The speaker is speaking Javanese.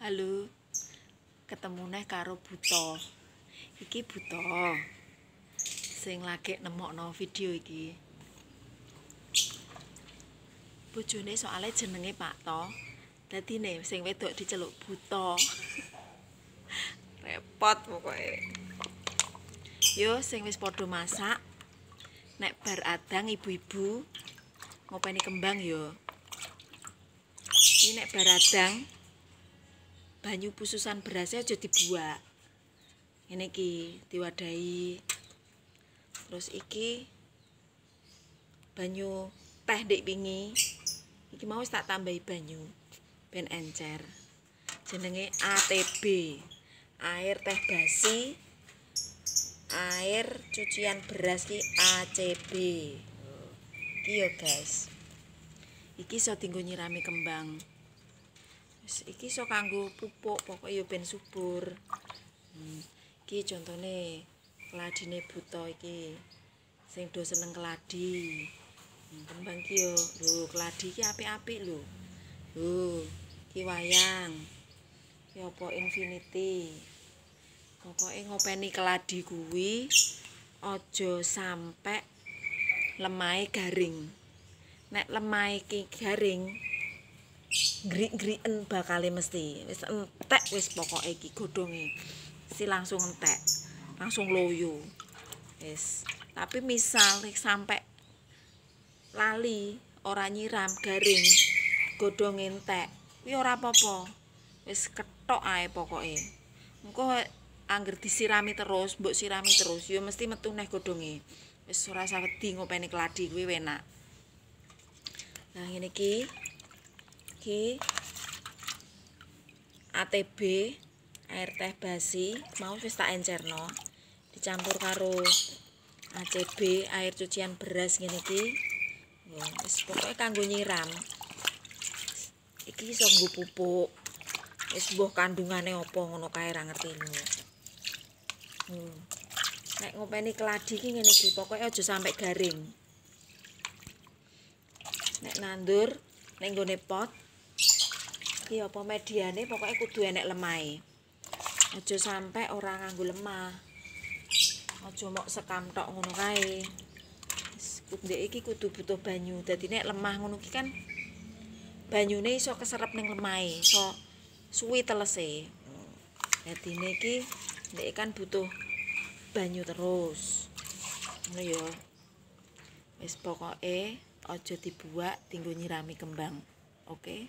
Halo, ketemu neh karo Buto. Iki Buto sing lagi nemokno video iki. Bojone soalnya jenenge Pak To. Dadine sing wedok diceluk Buto. Repot pokoke. Yo sing wis padha masak. Nek bar adang ibu-ibu ngopeni kembang yo. Ini nek bar adang banyu pususan berasnya aja dibuak. Ini iki diwadahi. Terus iki banyu teh ndek wingi. Iki mau wis tak tambahi banyu ben encer. Jenenge ATB. Air teh basi. Air cucian beras ki ACB. Iki yo guys. Iki iso dienggo nyirami kembang. Iki iso kanggo pupuk, pokoke yo ben subur. Iki contone keladine Buto iki. Sing do seneng keladi. Kembang iki yo, lho keladi iki apik-apik lho. Lho, iki wayang. Iki apa infinity. Pokoke ngopeni keladi kuwi aja sampe lemahe garing. Nek lemahe iki garing, ngrik-ngriken bakale mesti. Wis entek wis pokoke iki godhonge. Si langsung entek, langsung loyo. Wis. Tapi misal sampai lali ora nyiram garing, godhonge entek, kuwi ora apa-apa. Wis kethok ae pokoke. Engko angger disirami terus, mbok sirami terus, ya mesti metu neh godhonge. Wis ora usah wedi ngopeni keladi kuwi enak. Nah, ngene iki. Iki ATB air teh basi mau wis tak encerno. Dicampur karo ACB air cucian beras ngene iki. Wis pokoke kanggo nyiram. Iki iso nggo pupuk. Wis mbuh kandungane apa ngono kae ra ngerti lho. Nek ngopeni keladi iki ngene iki, pokoke aja sampai garing. Nek nandur ning nggone pot iki apa mediane pokoke kudu enek lemahe. Aja sampai ora nganggo lemah. Aja mok sekam tok ngono kae. Ndek iki kudu butuh banyu. Dadi nek lemah ngono iki kan banyune iso keserep ning lemahe, iso suwi telese. Dadine iki ndek kan butuh banyu terus. Ngono ya. Wis pokoke aja dibuak dienggo nyirami kembang. Oke.